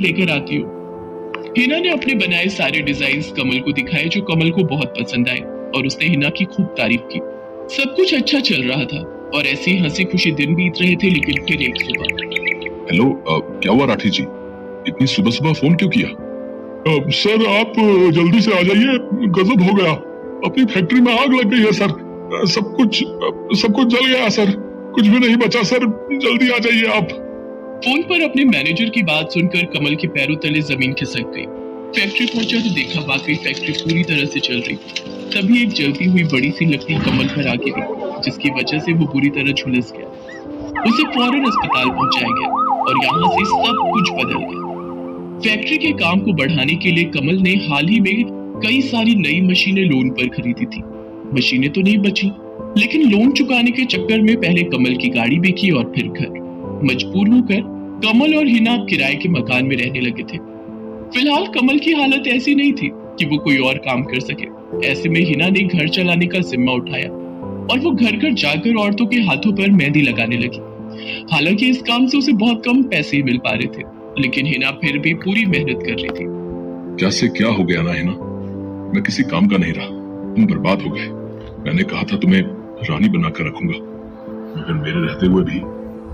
लेकर आती हूँ। हिना ने अपने बनाए सारे डिजाइन्स कमल को दिखाए जो कमल को बहुत पसंद आए और उसने हिना की खूब तारीफ की। सब कुछ अच्छा चल रहा था और ऐसे ही हंसी खुशी दिन बीत रहे थे। लेकिन फिर एक सुबह। हेलो, क्या हुआ राठी जी? इतनी सुबह सुबह फोन क्यों किया? सर आप जल्दी से आ जाइए, गजब हो गया। अपनी फैक्ट्री में आग लग गई है सर। सब कुछ जल गया सर, कुछ भी नहीं बचा सर, जल्दी आ जाइए आप। फोन पर अपने मैनेजर की बात सुनकर कमल के पैरों तले जमीन खिसक गई। फैक्ट्री पहुंचा तो देखा वाकई फैक्ट्री पूरी तरह से चल रही। तभी एक जलती हुई बड़ी सी लकड़ी कमल पर आ गिरी, जिसकी वजह से वो बुरी तरह झुलस गया। उसे फौरन अस्पताल पहुंचाया गया और यहाँ से सब कुछ बदल गया। फैक्ट्री के काम को बढ़ाने के लिए कमल ने हाल ही में कई सारी नई मशीनें लोन पर खरीदी थी। मशीनें तो नहीं बची, लेकिन लोन चुकाने के चक्कर में पहले कमल की गाड़ी बिकी और फिर घर। मजबूर होकर कमल और हिना किराए के मकान में रहने लगे थे। फिलहाल कमल की हालत ऐसी नहीं थी कि वो कोई और काम कर सके। ऐसे में हिना ने घर चलाने का जिम्मा उठाया और वो घर घर जाकर औरतों के हाथों पर मेहंदी लगाने लगी। हालांकि इस काम से उसे बहुत कम पैसे ही मिल पा रहे थे, लेकिन हिना फिर भी पूरी मेहनत कर रही थी। क्या से क्या हो गया ना हिना? मैं किसी काम का नहीं रहा, तुम बर्बाद हो गए। मैंने कहा था तुम्हें रानी बनाकर रखूंगा, मगर मेरे रहते हुए भी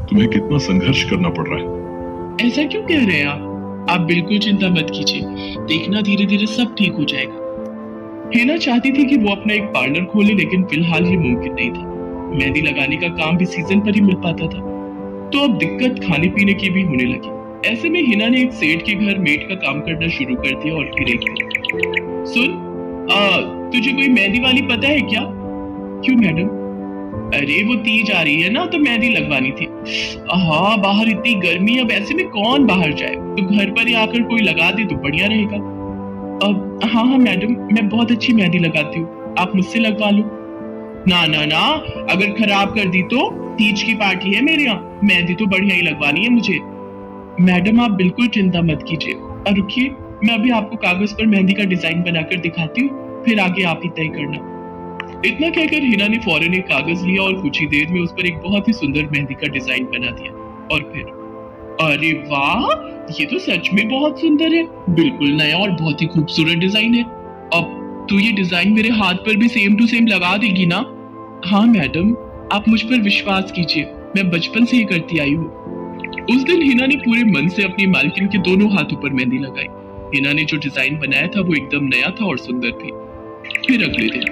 तुम्हें कितना संघर्ष करना पड़ रहा है। ऐसा क्यों कह रहे हैं आप बिल्कुल चिंता मत कीजिए, देखना धीरे धीरे सब ठीक हो जाएगा। हिना चाहती थी कि वो अपना एक पार्लर खोले, लेकिन फिलहाल ये मुमकिन नहीं था। मेहंदी लगाने का काम भी सीजन पर ही मिल पाता था, तो अब दिक्कत खाने पीने की भी होने लगी। ऐसे में हिना ने एक सेठ के घर मेड का काम करना शुरू कर दिया और फिर एक दिन, सुन, तुझे कोई मेहंदी वाली पता है क्या? क्यों मैडम? अरे वो तीज आ रही है ना, तो मेहंदी लगवानी थी। हाँ, बाहर इतनी गर्मी है, अब ऐसे में कौन बाहर जाए, तो घर पर ही आकर कोई लगा दे तो बढ़िया रहेगा। अब हाँ मैडम, मैं बहुत अच्छी मेहंदी लगाती हूँ, आप मुझसे लगवा लो। ना ना ना, अगर खराब कर दी तो? तीज की पार्टी है मेरे यहाँ, मेहंदी तो बढ़िया ही लगवानी है मुझे। मैडम आप बिल्कुल चिंता मत कीजिए, और रुकिए, मैं अभी आपको कागज पर मेहंदी का डिजाइन बनाकर दिखाती हूँ, फिर आगे आप ही तय करना। इतना कहकर हिना ने फौरन एक कागज लिया और कुछ ही देर में उस पर एक बहुत ही सुंदर मेहंदी का डिजाइन बना दिया। और फिर, अरे वाह, ये तो सच में बहुत सुंदर है, बिल्कुल नया और बहुत ही खूबसूरत डिजाइन है। अब तो ये डिजाइन मेरे हाथ पर भी सेम टू सेम लगा देगी ना? हाँ मैडम, आप मुझ पर विश्वास कीजिए, मैं बचपन से ही करती आई हूँ। उस दिन हिना ने पूरे मन से अपनी मालकिन के दोनों हाथों पर मेहंदी लगाई। हिना ने जो डिजाइन बनाया था वो एकदम नया था और सुंदर भी। फिर अगले दिन,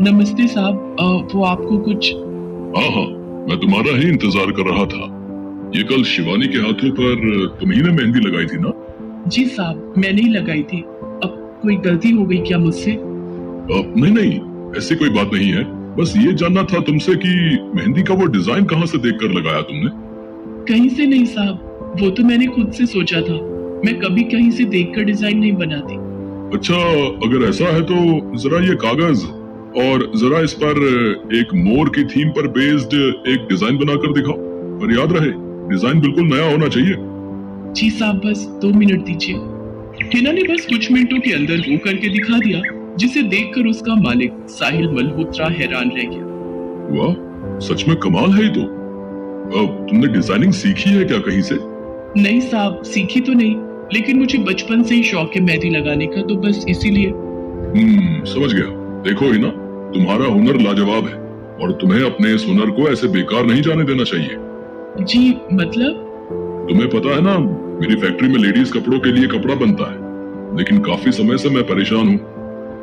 नमस्ते साहब, वो आपको कुछ? हाँ, मैं तुम्हारा ही इंतजार कर रहा था। ये कल शिवानी के हाथों पर तुम्ही ने मेहंदी लगाई थी ना? जी साहब, मैंने ही लगाई थी। अब कोई गलती हो गई क्या मुझसे? नहीं, ऐसी कोई बात नहीं है। बस ये जानना था तुमसे कि मेहंदी का वो डिजाइन कहाँ से देखकर लगाया तुमने? कहीं से नहीं साहब, वो तो मैंने खुद से सोचा था। मैं कभी कहीं से देखकर डिजाइन नहीं बनाती। अच्छा, अगर ऐसा है तो जरा ये कागज और जरा इस पर एक मोर की थीम पर बेस्ड एक डिजाइन बनाकर दिखाओ, और याद रहे डिजाइन बिल्कुल नया होना चाहिए। जी साहब, बस 2 मिनट दीजिए। हिना ने बस कुछ मिनटों के अंदर वो करके दिखा दिया, जिसे देखकर उसका मालिक साहिल मल्होत्रा हैरान रह गया। वाह, सच में कमाल है ये तो। तुमने डिजाइनिंग सीखी है क्या कहीं से? नहीं साहब, सीखी तो नहीं, लेकिन मुझे बचपन से ही शौक है मेहंदी लगाने का, तो बस इसीलिए। समझ गया। देखो हिना, तुम्हारा हुनर लाजवाब है और तुम्हें अपने इस हुनर को ऐसे बेकार नहीं जाने देना चाहिए। जी मतलब? तुम्हें पता है ना, मेरी फैक्ट्री में लेडीज कपड़ों के लिए कपड़ा बनता है, लेकिन काफी समय से मैं परेशान हूँ,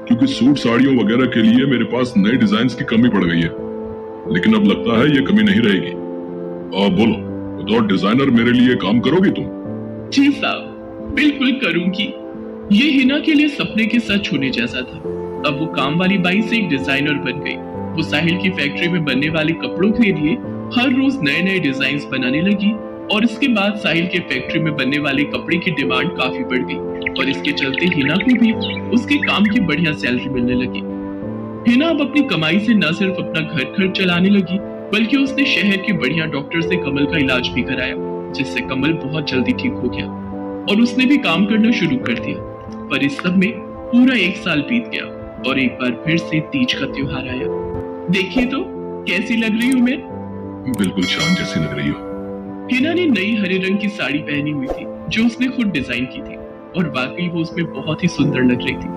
क्योंकि सूट साड़ियों वगैरह के लिए मेरे पास नए डिजाइन की कमी पड़ गई है। लेकिन अब लगता है ये कमी नहीं रहेगी। बोलो, तो डिजाइनर मेरे लिए काम करोगी तुम? जी साहब, बिल्कुल करूंगी। ये हिना के लिए सपने के सच होने जैसा था। अब वो काम वाली बाई से एक डिजाइनर बन गई। वो साहिल की फैक्ट्री में बनने वाले कपड़ों के लिए हर रोज नए नए डिजाइन बनाने लगी, और इसके बाद साहिल के फैक्ट्री में बनने वाले कपड़े की डिमांड काफी बढ़ गई, और इसके चलते हिना को भी उसके काम की बढ़िया सैलरी मिलने लगी। हिना अब अपनी कमाई से न सिर्फ अपना घर खर्च चलाने लगी, बल्कि उसने शहर के बढ़िया डॉक्टर से कमल का इलाज भी कराया, जिससे कमल बहुत जल्दी ठीक हो गया और उसने भी काम करना शुरू कर दिया। पर इस सब में पूरा 1 साल बीत गया और एक बार फिर से तीज का त्योहार आया। देखिए तो कैसी लग रही हूँ मैं? बिल्कुल चांद जैसी लग रही हो। हिना ने नई हरे रंग की साड़ी पहनी हुई थी जो उसने खुद डिजाइन की थी, और वाकई वो उसमें बहुत ही सुंदर लग रही थी।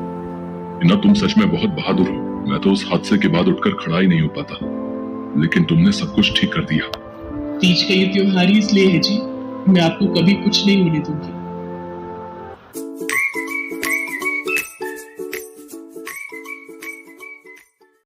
हिना, तुम सच में बहुत बहादुर हो। मैं तो उस हादसे के बाद उठकर खड़ा ही नहीं हो पाता, लेकिन तुमने सब कुछ ठीक कर दिया। तीज का ये त्योहार ही इसलिए है जी, मैं आपको कभी कुछ नहीं होने दूंगी।